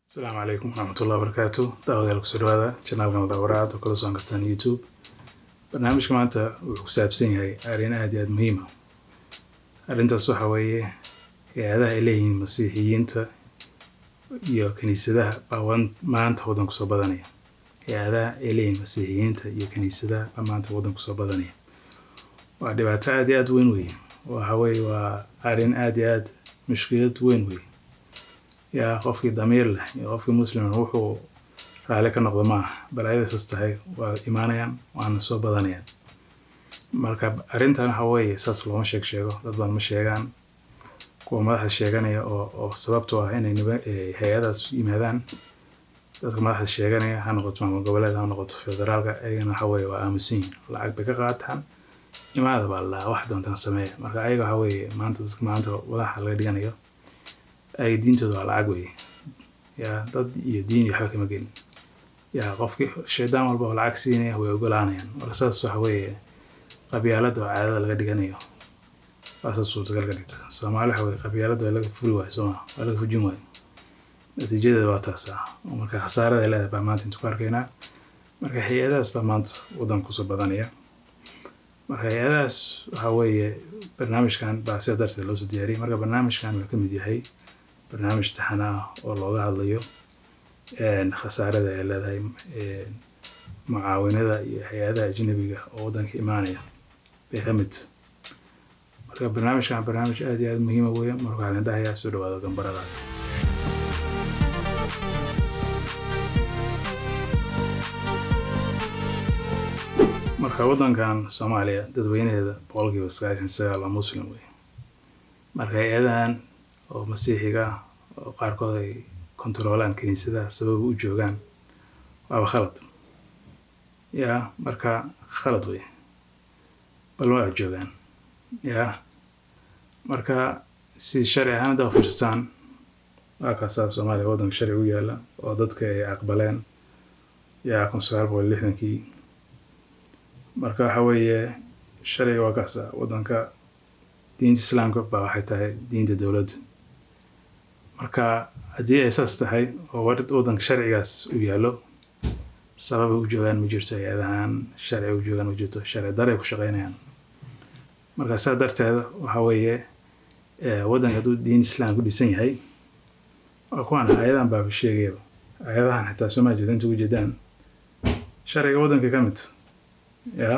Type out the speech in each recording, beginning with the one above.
السلام عليكم ورحمة الله وبركاته. دعوة لك سلوى channel كان دورات وكل صون كتان يوتيوب. برنامج كمان أنت وسابسين هاي أرينا هذه مهمة. أنت صحوية هذا إليه مسيحيين تا يو كنيسة ده بوان ما أنت ودن كصوبدانية. هذا إليه مسيحيين تا يو كنيسة ده ما أنت ودن كصوبدانية. وعدبات عاديات وين وين وهوي وأرين عاديات مشكلة وين وين. يا قفكي ضمير له يا قفكي مسلم روحه عليك النقض معه بلايد تستحي وإيمانيا وأنا صوب بدنيا مركب أرنتنا هواي ساس لو مشيك شيء ضد المشيكان كوا ما حد شيكانية أو سببته إن هيدا يمهدان ضد ما حد شيكانية هنقط مع مقابلات هنقط في درجة أينا هواي وآمسين لعق بكقاتهم إما هذا بالله واحد أنت نسميه مركب أيها هواي ما أنت ولا حل غيرانية أي دين تدو على عقوي يا ضد يدين يحكي مجين يا قفك الشيطان والبه العكسيني هو يقول أنا يعني والأساس هو قبيلة وعادة الغديانية أساس صوت الغديت سامع هو قبيلة ولا فلوة سما ولا فجوم نتيجة دواتاسا ومركا خسارة إلى بعمات تكار كينا مركا هي هذا بعمات ودم كسر بدنية مركا هذا هو برنامج كان بعد درس اللوز دياري مركا برنامج كان يكمل ديهي برنامج تحنا والله قاعد ليه خسارة إلى معاونة هذا أجنبي أوضاً كإيمانية بهمت مركب برنامج كان برنامج آدي مهم ويا مركب على ده هي سود وهذا جنبرات مركب أوضاً كان سوماليا تدوين هذا بقولك بس عشان سأل مسلم ويا مركب هذا أو مسيحي وقاركوا كنترولان كنيسة سبب وجوجان أو خلط يا مركا خلط وي بالواحد جوجان يا مركا سي شرع هذا وفرسان أكاسا سومالي وضن شرعي لا وضدك أقبلان يا كونسوار بوليهن كي مركا حوي شرعي وكاسا وضنك دين الإسلام كبا حتى دين الدولة marka hadii ay saas tahay oo wadanka sharcigaas u yaalo sabab u joogan ma jirto ayadaan sharci u joogan ma jirto sharci darey ku shaqeynayaan marka saa darteeda waxa weeye wadanka duu diin islaam ku dhisan yahay oo kuwan ayadan baa sheegay ayadan xitaa Soomaaliya inta u jeedaan sharciga wadanka ka mid ya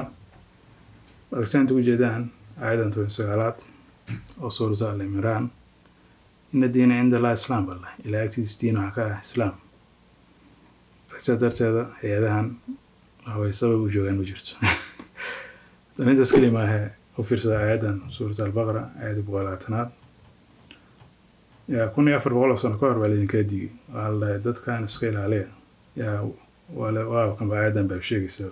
marka inta u jeedaan ayadan too sagaalaad oo suurta al-Imraan إن الدين عند الله إسلام بالله إلى أكتس دين وحكاه إسلام رسالة هذا هي ذهن هو يسبب وجوهان وجرت لأن هذا كلمة هي وفرسة آيادا سورة البقرة آيات بغلاتنا يا كون يفر بغلا سنكار والدين كدي والله دت كان سكيل عليه يا ولا كان بآيادا بشيء يسوي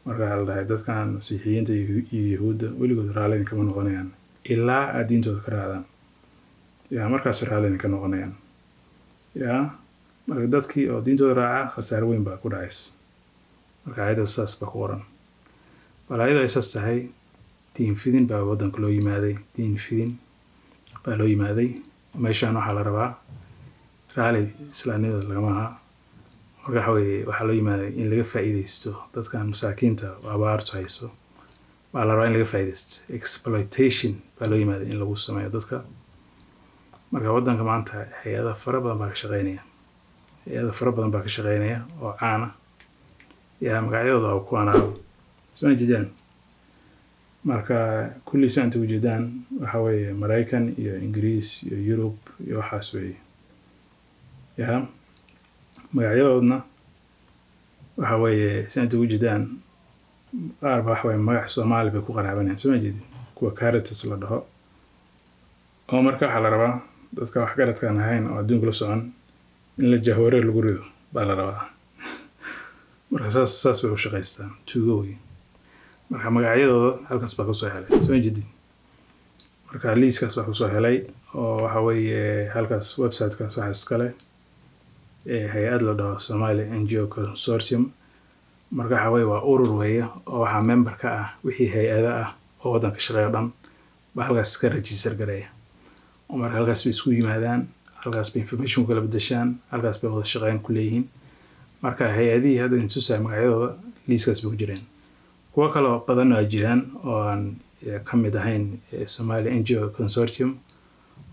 مرة الله دت كان مسيحيين يهود ولي قدر عليهم كمان غنيان إلا الدين تذكر هذا يا مركز رالين كانوا غنيان يا مركز كي أو دين دورة خسارة وين باكو رايس مركز هذا أساس بكورن ولا هذا أساس هاي دين فين بعودن كلو يمادي دين فين بلو يمادي ما يشانو حال ربع رالي إسلامي الجماعة مركز حوي وحلو يمادي إن لقى فائدة يستو ده كان مساكين تا وعبارة هايسو وعلى رأي لقى فائدة exploitation بلو يمادي إن لقوا السماء ده marka wadanka maanta hay'ado fara badan baa ka shaqeynaya oo caana yaa magacyadooda oo ku anaa soo jeedaan marka kulli saan u jeedaan waxa weeye Mareykan iyo Ingiriis iyo Yurub iyo waxaas weeye yaa magacyadoodna waxa weeye saan u jeedaan qaar baa waxa weeye magac Soomaali bay ku qaraabanayaan soo jeedin kuwa Caritas la dhaho oo marka waxa la rabaa dadka wax garadkan ahayn oo adduunka la socon in la jahwareer lagu rido baa la rabaa marka saas bay u shaqeystaan tuugooy marka magacyadooda halkaas baa ku soo helay soo jeedin marka liiskaas baa ku soo helay oo waxa weeye halkaas website-kaas waxa iskale hay'ad la dhaho Somali NGO Consortium marka waxa weeye waa urur weeye oo waxa member ka ah wixii hay'ada ah oo wadanka shaqeeyo dhan baa halkaas ka register gareeya ومرة هالقاس بيسوي مادان halkaas bay information kala bedeshaan, halkaas bay wada shaqeyn ku leeyihiin. marka hay-adihii hadda intusaa magacyadooda liiskaas bay ku jireen. kuwa kale oo badan oo jiraan oo aan ka mid ahayn Somali NGO Consortium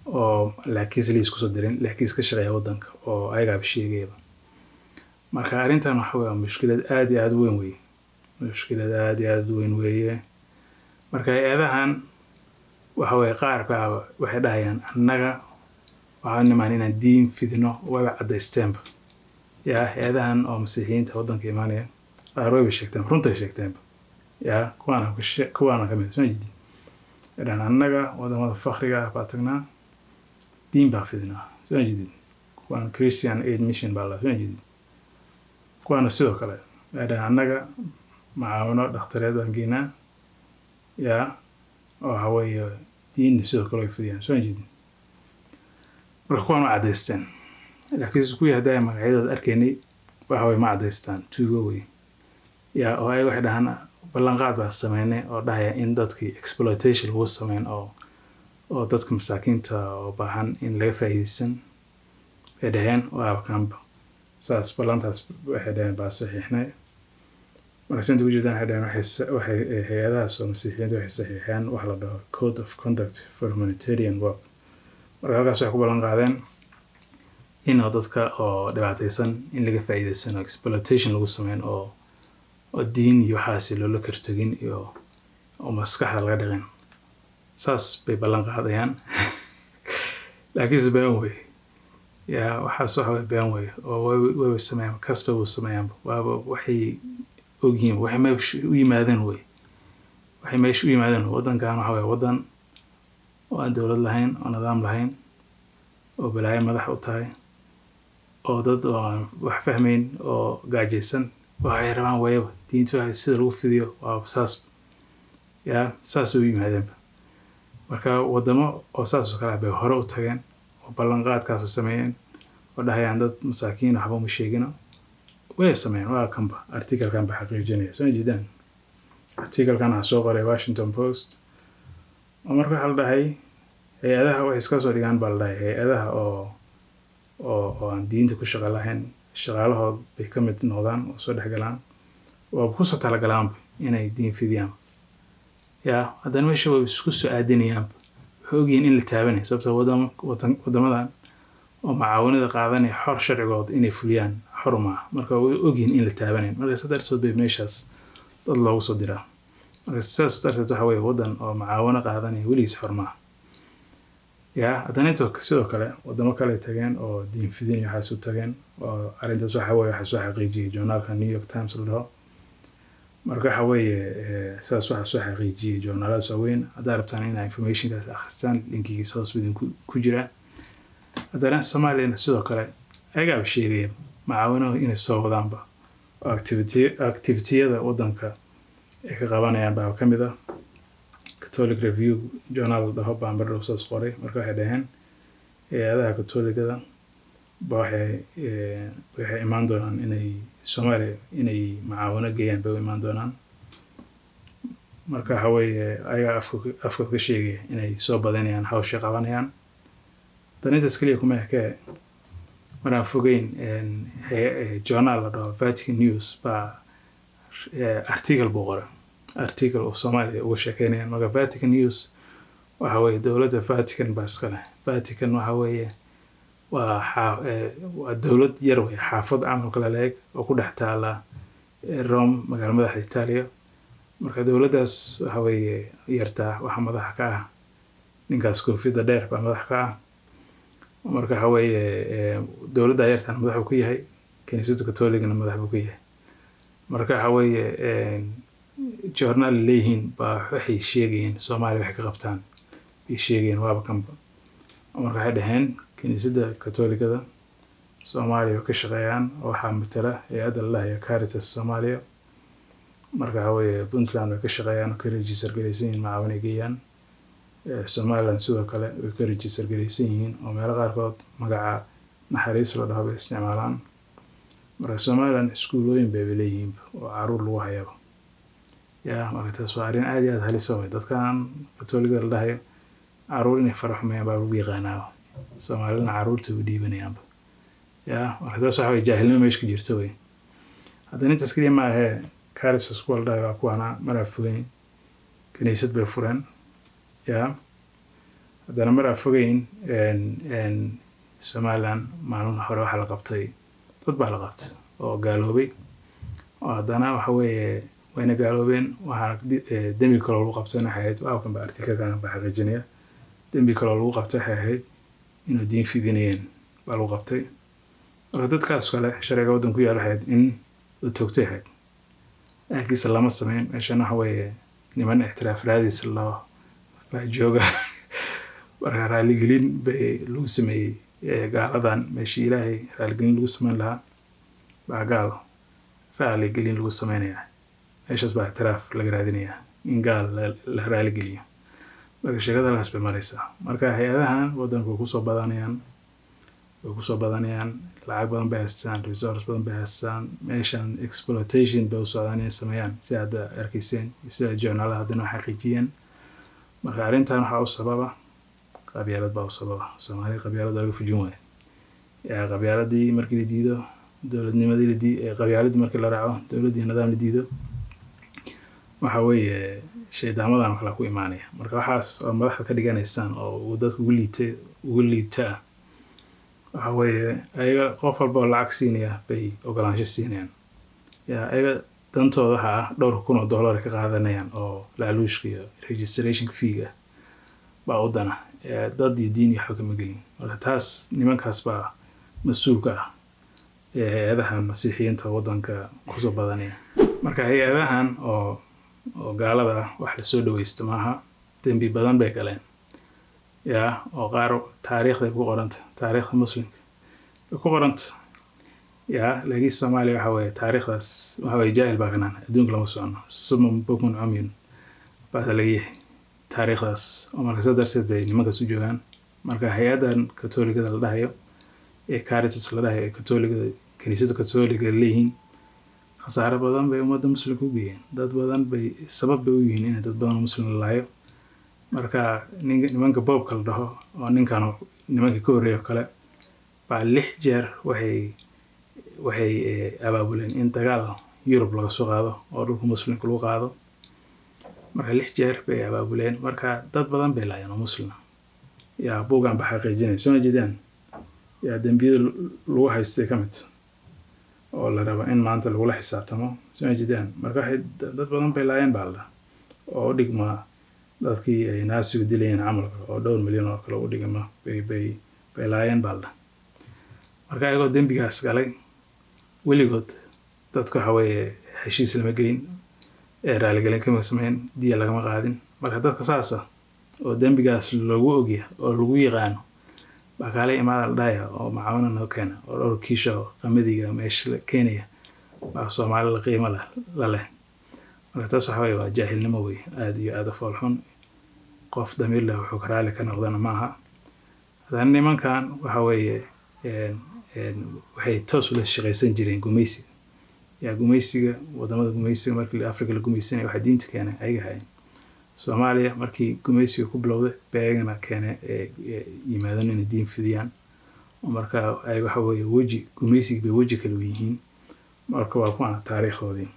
oo laakiin liis kusoo dirin laakiin ka shaqeeya waddanka oo ayagaa sheegayba. marka arrintan waxa weeye mushkilad aad iyo aad u weyn weeye, mushkilad aad iyo aad u weyn weeye. marka hay-adahan waxa weeye qaar baa waxay dhahayaan annaga waxaan nimaan inaan diin fidino waba cadaysteenba. yaa hay-adahan oo masiixiyiinta waddanka imaanaya qaar way sheegteen, runta sheegteenba. yaa kuwaana ka mid soo jeedin idan annaga wadamada fakhriga ah baa tagnaa diin baa fidinaa soo jeedin. kuwaan Christian Aid Mission baa la soo jeedin. kuwaana sidoo kale idan annaga macaawino dhakhtareed baan geynaa yaa oo waxa weeye diin sidoo kale way fidiyaan soo jeedin. marka kuwaan waa cadaysteen laakiin isku yahay magacyadooda arkaynay waxa way ma cadaystaan tuugo wey. yaa oo ay waxay dhahaan ballanqaad baa sameynay oo dhahaya in dadkii exploitation lagu sameyn oo dadka masaakiinta oo baahan in laga faa'iideysan ay dhaheen waa kamba saas ballantaas waxay dhaheen baa saxiixnay. marka inta ujeedaan waxay dhaheen waxay hay-adahaas oo masiixiyiinta waxay saxiixeen wax la dhaho Code of Conduct for Humanitarian Work. marka halkaas waxay ku ballan qaadeen in dadka oo dhibaataysan in laga faa'iideysan oo exploitation lagu sameyn oo diin iyo waxaas loola kartagin iyo oo maskaxda laga dhigin. saas bay ballan qaadayaan laakiin been way. yaa waxaas waxa way been way oo way sameeyaan kasba uu sameeyaan waaba waxay ogyihiin waxay meesha u yimaadeen way. waxay meesha u yimaadeen waddankan waxa way waddan oo aan dawlad lahayn oo nidaam lahayn oo balaayo madax u tahay oo dad oo aan wax fahmayn oo gaajaysan waxay rabaan wayaba diinta sida lagu fidiyo waa saas. yaa saas way yimaadeen. marka wadamo oo saas oo kale bay hore u tageen oo ballanqaadkaas u sameeyeen oo dhahayaan dad masaakiin waxba ma sheegino way sameeyeen. waa kanba article-kan ba xaqiijinaya soo jeedaan. article-kan aan soo qoray Washington Post oo marka hal dhahay hay-adaha waxay iska soo dhigaan baa la dhahay hay-adaha oo aan diinta ku shaqo lahayn shaqaalahood bay ka mid noqdaan oo soo dhexgalaan oo ku soo talagalaan inay diin fidiyaan. yaa haddana meesha way isku soo aadinayaan waxay ogyihiin in la taabanay sababtoo wadamadan oo macaawinada qaadanaya xor sharcigood inay fuliyaan xor ma aha. marka way ogyihiin in la taabanay marka sadartood bay meeshaas dad loogu soo diraa. marka saas darteed waxa weeye waddan oo macaawino qaadanaya weligiis xor ma aha. yaa haddana inta sidoo kale wadamo kale tageen oo diin fidin iyo waxaas u tageen oo arrintaas waxa weeye waxa soo xaqiijiyay journalka New York Times la dhaho. marka waxa weeye saas waxa soo xaqiijiyay journalada waaweyn. haddaad rabtaan in informationkaas akhristaan linkigiisa hoos bidin ku jira. haddana Soomaaliya sidoo kale ayagaa sheegaya macaawino inay soo wadaanba oo activity-yada waddanka ay ka qabanayaan baa ka mid ah. Catholic Review journal dhaho baan bardhow soo qoray. marka waxay dhaheen hay-adaha Catholicada waxay imaan doonaan inay Soomaaliya inay macaawino geeyaan bay imaan doonaan. marka waxa weeye ayagaa afka ka sheegaya inay soo badanayaan hawsha qabanayaan. danintaas kaliya kuma ekee maraan fogeyn journal la dhaho Vatican News baa article buu qoray article oo Soomaaliya uga sheekeynayaan. marka Vatican News waxa weeye dowladda Vatican baa iska leh. Vatican waxa weeye waa dowlad yar weeye xaafad camal kala leeg oo ku dhex taala Rome magaalada madaxda Italiya. marka dowladdaas waxa weeye yartaa waxa madax ka ah ninkaas koofiyadda dheer baa madax ka ah. marka waxa weeye dowladda yartaan madax uu ku yahay kaniisadda Katooligana madax buu ku yahay. marka waxa weeye journal leeyihiin baa waxay sheegayeen Soomaaliya waxay ka qabtaan bay sheegayeen waaba kanba. marka waxay dhaheen kaniisadda Katooligada Soomaaliya ka shaqeeyaan oo waxaa matala hay-adda la dhahayo Caritas Soomaaliya. marka waxa weeye Puntland way ka shaqeeyaan oo ka register garaysan yihiin macaawinay geeyaan. Somaliland sidoo kale way ka register garaysan yihiin oo meelo qaarkood magaca naxariis la dhaho bay isticmaalaan. marka Somaliland iskuulooyin bay leeyihiin oo caruur lagu hayaba. yaa marka taas waa arrin aad iyo aad halis ah dadkan Katooligada la dhahayo caruur inay faraxumayaan baa lagu yaqaanaa. soomaalina caruurta u dhiibanayaanba ya marka taas waxa way jaahilnimo meesha ka jirta wey haddana intaas kaliya ma ahee Caris School dhahay waa kuwana maraa fogeyn kaniisad bay fureen ya haddana maraa fogeyn Somaliland maalin hore waxa la qabtay dad baa la qabtay oo gaaloobay oo haddana waxa weeye wayna gaaloobeen waxaana dembi kale lagu qabtayna waxay ahayd waa kan ba artikelkan baa xaqiijinaya dembi kale lagu qabtay waxay ahayd inuu diin fidinayeen baa lagu qabtay marka dadkaas kale sharciga waddanku yaal waxay ahayd in la toogtay ahayd laakiinse lama sameyn meeshan waxa weeye niman ixtiraaf raadiis loo baa jooga marka raaligelin bay lagu sameeyey gaaladan meeshii ilaahay raaligelin lagu sameyn lahaa baa gaal raaligelin lagu sameynayaa meeshaas baa ixtiraaf laga raadinayaa in gaal la raaligeliyo marka sheekada halkaas bay maraysaa marka hay-adahan waddanku way kusoo badanayaan lacag badan bay haystaan resource badan bay haystaan meeshan exploitation bay u socdaan inay sameeyaan si hadda arkayseen sida journalada haddana xaqiijiyeen marka arrintan waxaa u sababa qabyaalad baa u sababa Soomaaliya qabyaalad laga fujin waayo yaa qabyaaladii markii la diido dowladnimadii la diido qabyaaladii markii la raaco dowladii nidaam la diido waxa weeye shaydaamadan kala ku imaanaya marka waxaas oo madaxda ka dhiganaysaan oo dadku ugu liita waxa weeye ayaga qof walba oo lacag siinaya bay ogolaansho siinayaan yaa ayaga dantooda waxa ah $2,000 ka qaadanayaan oo laaluushka iyo registration fee baa u dana dad iyo diin iyo xog ma gelin marka taas nimankaas baa mas'uulka ah hay-adahan masiixiyiinta waddanka kusoo badanaya marka hay-adahan oo gaalada wax la soo dhaweysto maaha dembi badan bay galeen ya oo qaar taariikhda ku qoranta taariikhda muslimka ku qoranta ya laakiin Soomaaliya waxa weeye taariikhdaas waxa weeye jaahil baa kanaan adduunka lama socono sumum bukmun umyun baa laga taariikhdaas oo marka sadarseed bay nimankaas u joogaan marka hay-adan katooligada la dhahayo Caris la dhahayo katooligada kaniisadda katooligada leeyihiin khasaare badan bay ummadda muslimka u geeyeen dad badan bay sabab bay u yihiin in dad badan muslim la laayo marka nimanka boobka la dhaho oo ninkan nimanka ka horeeyo kale baa 6 jeer waxay abaabuleen in dagaal Yurub laga soo qaado oo dhulka muslimka lagu qaado marka 6 jeer bay abaabuleen marka dad badan bay laayeen oo muslim yaa buugan ba xaqiijinay soo jeedaan yaa dambiyada lagu haystay kamid oo la rabo in maanta lagu la xisaabtamo soo jeedaan marka dad badan bay laayeen baalda oo dhigma dadkii ay naasigu dilayeen camalka oo 2 milyan oo kale u dhigma bay laayeen baalda marka ayagoo dambigaas galay weligood dadka waxa weeye heshiis lama gelin raaligelin kama sameyn diya lagama qaadin marka dadka saasa oo dambigaas lagu ogyahay oo lagu yaqaan baa kale imaada la dhaya oo macaawina noo keena oo dhowr kiisho qamadiga meesha Kenya baa Soomaaliya qiimo la leh marka taas waxa weeye waa jaahilnimo wey aad iyo aad u foolxun qof damiir leh wuxuu ka raali ka noqdana maaha haddana nimankan waxa weeye waxay toos ula shaqaysan jireen gumaysiga yaa gumaysiga wadamada gumaysiga markii Afrika la gumaysanay waxa diinta keenay ayaga hayn Soomaaliya markii gumaysiga ku bilowday beegana keenay yimaadeen in diin fidiyaan marka ay waxa weeye waji gumaysiga bay waji kale u yihiin marka waa kuwan taariikhoodii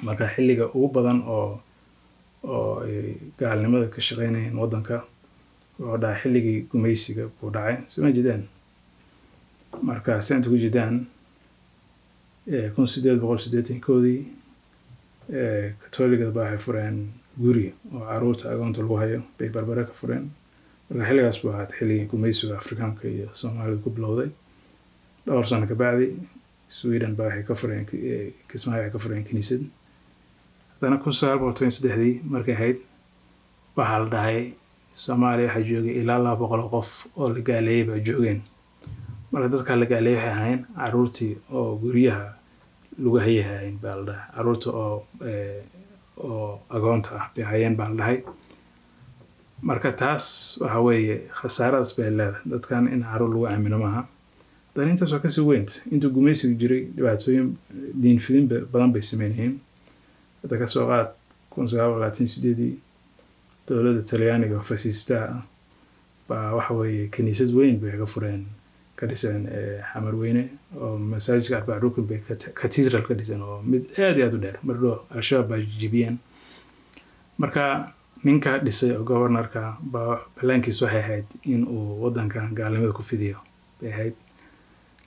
marka xilliga ugu badan oo gaalnimada ka shaqeynayeen waddanka oo dhaca xilligii gumaysiga ku dhacay soo jeedaan marka sanadku ku jeedaan 1880koodii katooligada baa fureen guri oo caruurta agoonta lagu hayo bay barbara ka fureen marka xilligaas buu ahaa xilligii gumaysiga Afrikaanka iyo Soomaalida ku bilowday dhowr sano ka bacdi Sweden baa waxay ka fureen kismaayo ka fureen kaniisad haddana 1923 markay ahayd waxaa la dhahay Soomaaliya waxaa joogay ilaa 200 qof oo la gaaleeyay baa joogeen marka dadka la gaaleeyay waxay ahaayeen caruurtii oo guryaha lagu hayeen baa la dhahay caruurta oo agoonta ah bay hayeen baa la dhahay marka taas waxa weeye khasaaradaas bay leedahay dadkan in caruur lagu aamino maaha dan intaas oo ka sii weyn intuu gumaysigu jiray dhibaatooyin diin fidin badan bay sameeyeen hadda ka soo qaad 1938 dowladda Talyaaniga fascista baa waxa weeye kaniisad weyn bay ka fureen ka dhiseen xamar weyne oo masaajidka Arbaca Rukn bay cathedral ka dhiseen oo mid aad iyo aad u dheer mardo al-shabaab baa jibiyeen marka ninka dhisay oo governorka baa plankiisu waxay ahayd in uu wadankan gaalnimada ku fidiyo bay ahayd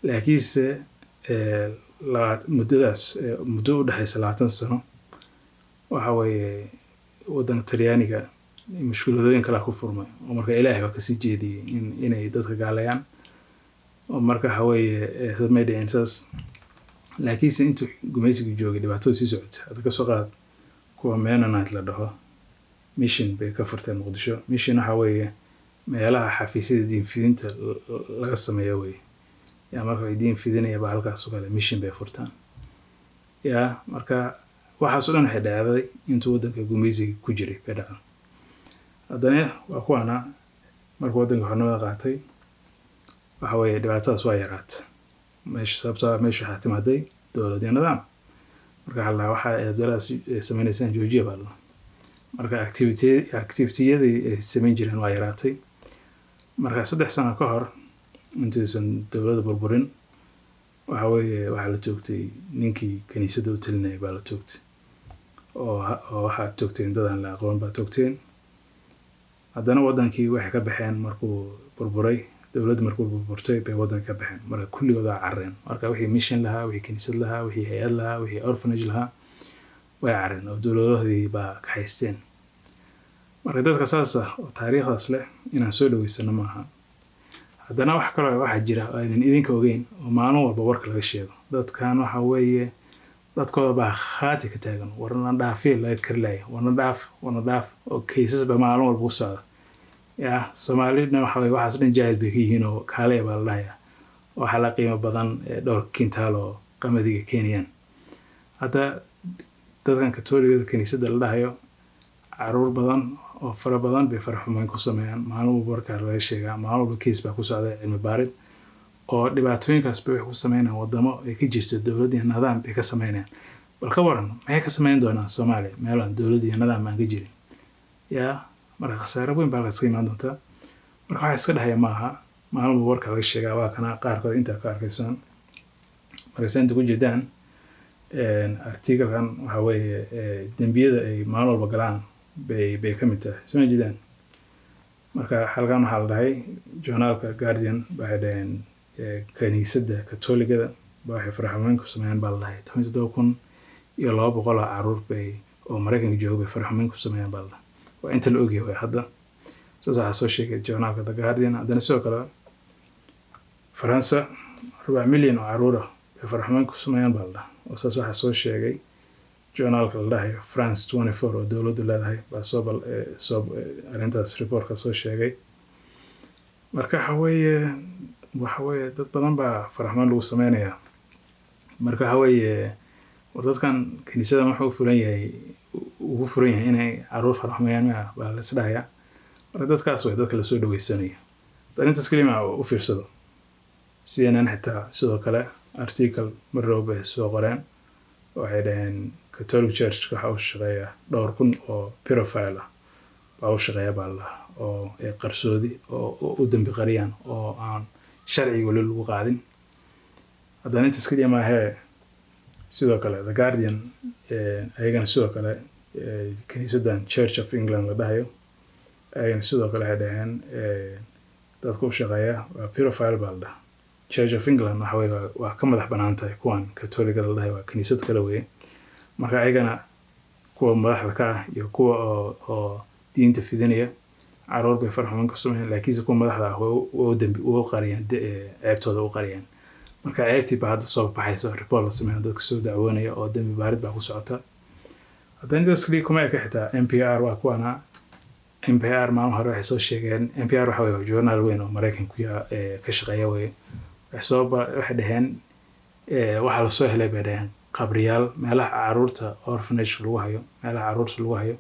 laakiinse muddo u dhaxaysa 20 sano waxa weeye wadanka Talyaaniga mushkiladooyin kala ku furmay oo marka Ilaahay waa ka sii jeediyay inay dadka gaalayaan oo marka waxa weeye sadmeed insaas laakiinse intuu gumaysigu joogay dhibaato sii socotay hada ka soo qaad kuwa Mennonite la dhaho mission bay ka furteen Muqdisho mission waxa weeye meelaha xafiisyada diin fidinta laga sameeyo weeye yaa marka diin fidinaya baa halkaas oo kale mission bay furtaan yaa marka waxaas oo dhan waxay dhacday intuu wadanka gumaysiga ku jiray ka dhacay haddana waa kuwana markuu wadanka xornimada qaatay waxa weeye dhibaatadaas waa yaraatay sababtoo meesha waxaa timaaday dowlad iyo nidaam marka halla waxa ay dowladdaas sameynaysan joojiya baa marka activity-yadii ay sameyn jireen waa yaraatay marka 3 sano ka hor intuusan dowladda burburin waxa weeye waxa la joogtay ninkii kaniisadda u talinayay baa la joogtay oo waxa joogteen dadaan la aqoon baa joogteen haddana wadankii waxay ka baxeen markuu burburay dowladda markuu burburtay bay wadanka ka baxeen marka kulligood waa carreen marka wixii mission lahaa wixii kaniisad lahaa wixii hay'ad lahaa wixii orphanage lahaa way carreen oo dowladahoodii baa ka haysteen marka dadka saas ah oo taariikhdaas leh inaan soo dhaweysano maaha haddana wax kale waxa jira oo aan idinka ogeyn oo maalin walba warka laga sheego dadkan waxa weeye dadkooda baa khaati ka taagan warna dhaafay la karlay warna dhaaf oo cases ba maalin walba u socda yaa Soomaalida waxa weeye waxaas dhan jaahil bay yihiin oo kaalay baa la hayaa waxa la qiimo badan dhowr kintaal oo qamadiga Kenyan hada dadkan Katooligada kaniisadda la dhahayo caruur badan oo fara badan bay farxumaan ku sameeyaan maalin walba warka laga sheegaa maalin walba case baa ku socda cilmi baarid oo dhibaatooyinkaas bay ku sameeyaan wadamo ay ka jirto dowladda iyo nidaam bay ka sameeyaan bal ka waran maxay ka sameeyaan doonaan Soomaaliya meelaan dowladda iyo nidaam aan ka jirin yaa marka khasaaro weyn baa la iska imaan doontaa marka waxa iska dhaxaya maaha maalin walba warka laga sheegaa waa kana qaarkood inta ka arkaysan marka saan ugu jeedaan article-kan waxa weeye dambiyada ay maalin walba galaan bay ka mid tahay soo jeedaan marka halkan waxa la dhahay journalka Guardian baa dhaheen kaniisadda Katooligada waxay farxumaan ku sameeyaan baa la dhahay 17,200 caruur bay oo Mareykanka jooga bay farxumaan ku sameeyaan baa la dhahay waa inta la ogyahay hadda soo soo sheegay journalka The Guardian haddana sidoo kale Faransa 4 milyan oo caruur ah bay farxumaan ku sameeyaan baa la dhahay oo waxa soo sheegay journalka la dhahay France 24 oo dowladdu leedahay baa soo arintaas reportka soo sheegay marka waxa weeye dad badan baa farxumaan lagu sameeynaya marka waxa weeye dadkan kaniisadda wuxuu furan yahay inay caruur farxumaan baa la isdhaaya marka dadkaas way dadka la soo dhaweysanaya arintaas kelima u fiirsado CNN xitaa sidoo kale article marroobe soo qoreen waxay dhaheen Catholic Church waxa uu shaqeeyaa 2,000 oo pedophile baa u shaqeeya baa la oo ay qarsoodi oo u dambi qariyaan oo aan sharciga wali lagu qaadin haddana intaas kaliya ma aha sidoo kale The Guardian ayagana sidoo kale kaniisaddan Church of England la dhahayo ayagana sidoo kale ay dhaheen dadku u shaqeeya waa pedophile baa la Church of England waxa weeye waa ka madax banaantahay kuwan Katooligada la dhahayo waa kaniisad kale weeye marka ayagana kuwa madaxda ka ah iyo kuwa oo diinta fidinaya caruur bay farxumaan ku sameeyaan laakiin kuwa madaxda ah oo dambi u qariyaan ceebtooda u qariyaan marka ceebtii baa hadda soo baxayso report la sameeyo dadka soo dacwoonaya oo dambi baarid baa ku socota haddana intaas kaliya kuma ka xitaa NPR waa kuwana NPR maalin hore waxay soo sheegeen NPR waxa weeye journal weyn oo Mareykanka ka shaqeeya weeye waxay dhaheen waxa la soo helay bay dhaheen qabriyaal meelaha caruurta orphanage lagu hayo meelaha caruurta lagu hayo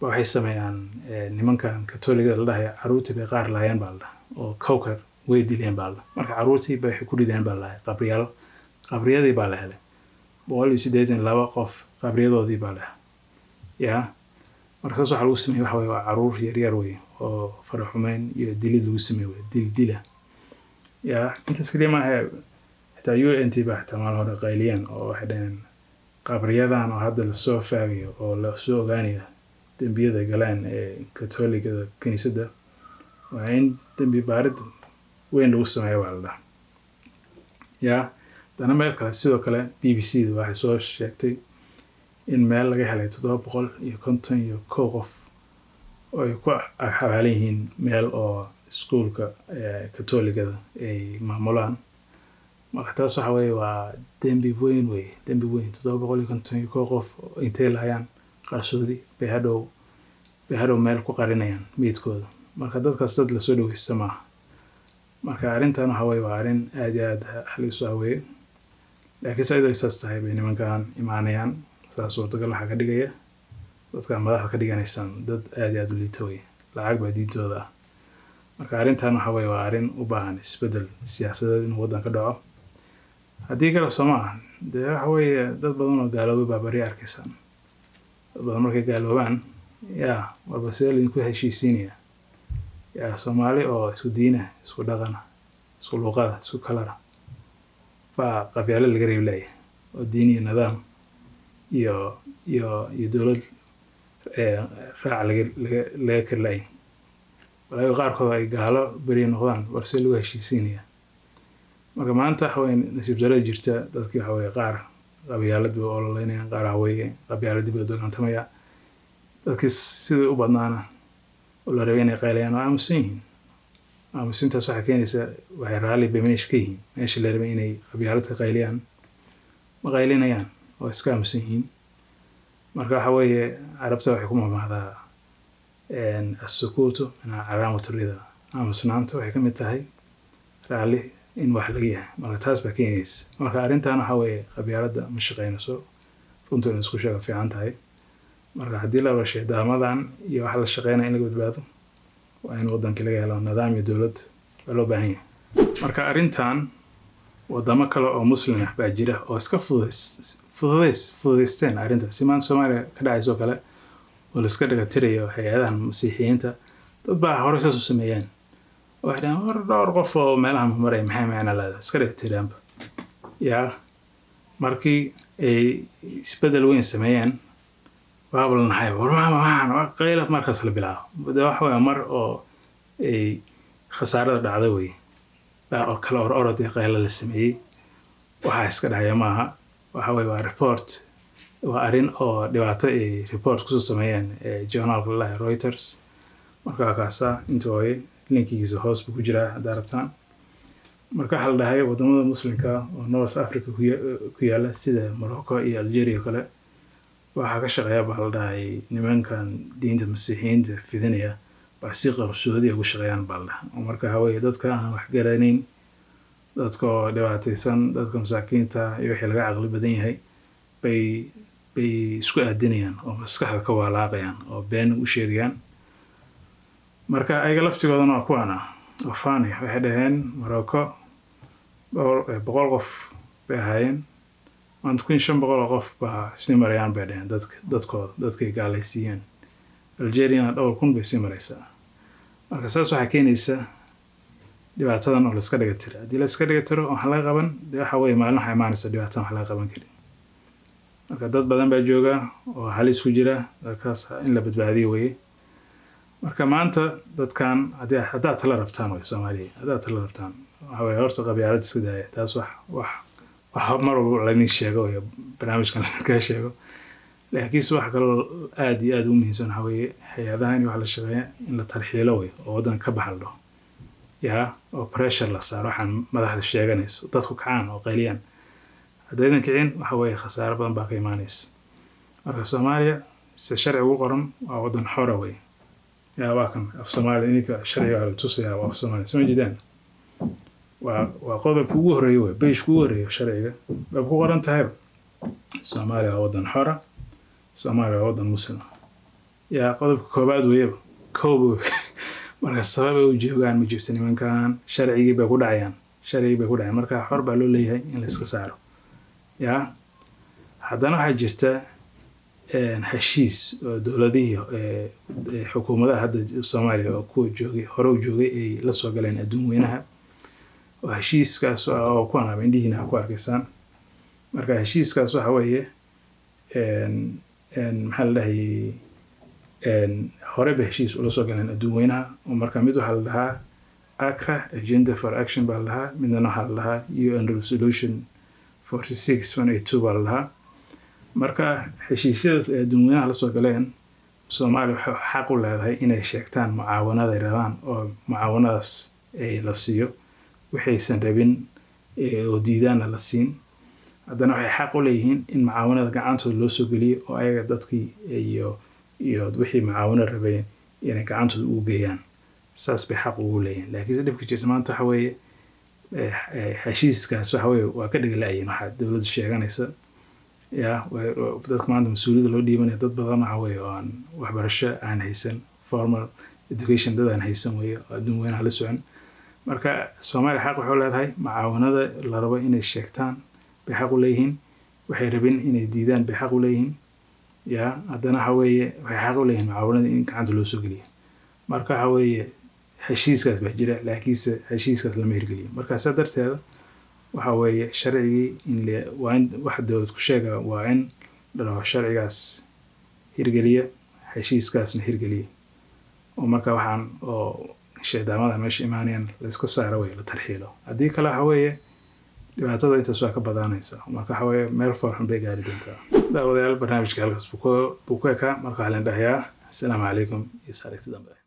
waxay sameeyaan nimankan Katooligada la dhahayo caruurtii bay qaar laayeen baa la oo kawkar way dileen baa la marka caruurtii bay ku rideen baa la qabriyadii baa la helay 182 qof qabriyadoodii baa la yaa marka saas waxa lagu sameeyay waxa weeye caruur yar yar weeye oo faraxumeyn iyo dilid lagu sameeyo dila yaa intaas kaliya maaha xitaa UNT baa xitaa maalin hore qayliyeen oo waxay dhaheen qabriyadan oo hadda lasoo faagayo oo lasoo ogaanayo dembiyada galeen ee katoligada kiniisadda waa in dembi baarid weyn lagu sameeyo waa la dhahaa yaa dana meel kale sidoo kale BBC da waxay soo sheegtay in meel laga helay 751 qof oo ay ku xawaalan yihiin meel oo iskuulka katoligada ay maamulaan marka taas waxa weeye waa dembi weyn 751 qof intay lahayaan qarsoodi bay hadhow meel ku qarinayaan meydkooda marka dadkaas dad lasoo dhaweysta maaha marka arrintan waxa weeye waa arrin aad iyo aad halis u weeye laakiin sayid ay saas tahay bay nimankan imaanayaan saas suurtagal waxaa ka dhigaya dadka madaxda ka dhiganaysan dad aad iyo aad u liita wey lacag baa diintooda ah marka arrintan waxa weeye waa arrin u baahan isbeddel siyaasadeed inuu waddan ka dhaco haddii kale soo maaha dee waxa weeye dad badan oo gaaloobay baa bari arkaysaan dad badan markay gaaloobaan yaa walba sidee laydinku heshiisiinaya yaa Soomaali oo isku diina isku dhaqana isku luqada isku kalara baa qabyaalad laga reebi lahayaa oo diin iyo nidaam iyo dowlad raac laga karlaayay walaayo qaarkood ay gaalo beri noqdaan warse lagu heshiisiinaya marka maanta waxa weeye nasiib darro jirta dadkii waxa weeye qaar qabyaalad bay ololeynayaan qaar waxa weeye qabyaaladii bay dogantamaya dadkii sidii u badnaana oo la rabay inay qaylayaan oo aamusan yihiin aamusintaas waxay keenaysaa waxay raalli bay meesha ka yihiin meesha la rabay inay qabyaalad ka qayliyaan ma qaylinayaan oo iska aamusan yihiin marka waxa weeye carabta waxay ku mamahdaa as-sukuutu min calaamatu rida aamusnaanta waxay ka mid tahay raalli in wax laga yahay marka taas baa keenaysa marka arrintan waxa weeye qabyaaladda ma shaqaynayso runtii in isku sheega fiican tahay marka haddii la rashay daamadan iyo wax la shaqeynaya in laga badbaado waa in waddankii laga helo nidaam iyo dowlad waa loo baahan yahay marka arrintan wadamo kale oo muslim ah baa jira oo iska fududaysteen arrintan si maanta Soomaaliya ka dhacaysoo kale oo la iska dhiga tirayo hay-adahan masiixiyiinta dad baa hore saas u sameeyeen waxay dhahaan dhowr qof oo meelaha maray maxay macna leedahay iska dhiga tiraanba yaa markii ay isbeddel weyn sameeyeen baabal nahay waxaan qayla markaas la bilaabo waxa weeye mar oo ay khasaarada dhacday wey oo kala orodii qayla la sameeyay waxa iska dhacaya maaha waxa weeye waa report waa arrin oo dhibaato ay report ku soo sameeyeen journalka la Reuters marka kaasa intooy linkigiisa hoos buu ku jiraa hadda rabtaan marka hal dhahay wadamada muslimka oo North Africa ku yaala sida Morocco iyo Algeria kale waxa ka shaqeeya baa la dhahay nimankan diinta masiixiyiinta fidinaya baa si qarsoodi ugu shaqeeyaan baa la marka haweeney dadka aan wax garanayn dadka dhibaataysan dadka masaakiinta iyo wixii laga aqli badan yahay bay isku aadinayaan oo maskaxda ka walaaqayaan oo been u sheegayaan marka ayaga laftigoodana waa kuwana oo faani waxay dhaheen Morocco 100 qof bay ahaayeen maanta 500 qof baa sii marayaan bay dhaheen dadkay gaalaysiiyeen Algeria dhowr kun bay sii maraysaa marka saas waxaa keenaysa dhibaatadan oo la iska dhiga tiro haddii la iska dhiga tiro oo laga qaban waxa weeye maalin waxa imaanaysa dhibaatadan wax laga qaban karin marka dad badan baa jooga oo halis ku jira dadkaas in la badbaadiyo weeye marka maanta dadkan haddaad tala rabtaan way Soomaaliya haddaad tala rabtaan waxa weeye horta qabyaalad iska daaya taas wax mar walba la sheego iyo barnaamijkan ka sheego laakiin wax kale aad iyo aad u muhiimsan waxa weeye hay'adahan wax la shaqeeyo in la tarxiilo way oo waddan ka baxaldo yaa oo pressure la saaro waxaan madaxda sheeganayso dadku kacaan oo qayliyaan haddaydan kicin waxa weeye khasaaro badan baa ka imaanaysa marka Soomaaliya si sharci ugu qoran waa waddan xor ah way yaa waa kan af Soomaaliya ininka sharciga la tusaya waa af Soomaaliya soo jeedaan waa qodobka ugu horeeyo way beeshku ugu horeeyo sharciga waa ku qoran tahay Soomaaliya waa waddan xor ah Soomaaliya waa waddan muslim yaa qodobka koobaad weeye koob marka sabab ay u joogaan ma jirto nimankan sharcigii bay ku dhacayaan marka xor baa loo leeyahay in la iska saaro yaa haddana waxaa jirta heshiis oo dowladihii xukuumadaha hadda Soomaaliya oo kuwa joogay hore u joogay ay la soo galeen adduun weynaha oo heshiiskaas oo ku anaab indhihiina ku arkaysaan marka heshiiskaas waxa weeye maxaa la dhahay hore ba heshiis ula soo galeen adduun weynaha oo marka mid waxa la dhahaa ACRA Agenda for Action baa la dhahaa midna waxa la dhahaa UN Resolution 46182 baa la dhahaa marka heshiisyadaas ee adduun weynaha la soo galeen Soomaaliya waxay xaq u leedahay inay sheegtaan mucaawanada ay rabaan oo mucaawanadaas ay la siiyo waxaysan rabin oo diidaana la siin haddana waxay xaq u leeyihiin in mucaawanada gacantooda loo soo geliyo oo ayaga dadkii iyo wixii mucaawano rabeen inay gacantooda ugu geeyaan saas bay xaq ugu leeyihiin laakiin dhibka jirta maanta waxa weeye heshiiskaas waxa weeye waa ka dhigalaayeen waxa dowladdu sheeganaysa dadka maanta mas'uuliyadda loo dhiibanaya dad badan waxa weeye oo aan waxbarasho aan haysan formal education dad aan haysan weeye oo adduun weynaha la socon marka Soomaaliya xaq waxay leedahay mucaawanada la rabo inay sheegtaan bay xaq u leeyihiin waxay rabeen inay diidaan bay xaq u leeyihiin haddana waxa weeye waxay xaq u leeyihiin mucaawanada in gacanta loo soo geliyo marka waxa weeye heshiiskaas baa jira laakiinse heshiiskaas lama hirgeliyo marka saa darteeda waxa weeye sharcigii in waa in wax dowlad ku sheega waa in dhalo sharcigaas hirgeliya heshiiskaasna hirgeliya oo marka waxaan oo sheedamada meesha imaanayaan la iska saaro way la tarxiilo haddii kale waxa weeye dhibaatada intaas waa ka badanaysa marka waxa weeye meel farxan bay gaari doontaa daawadayaal barnaamijka halkaas buu ku ekaa marka waxaan dhahayaa assalaamu calaykum iyo saarigti dambe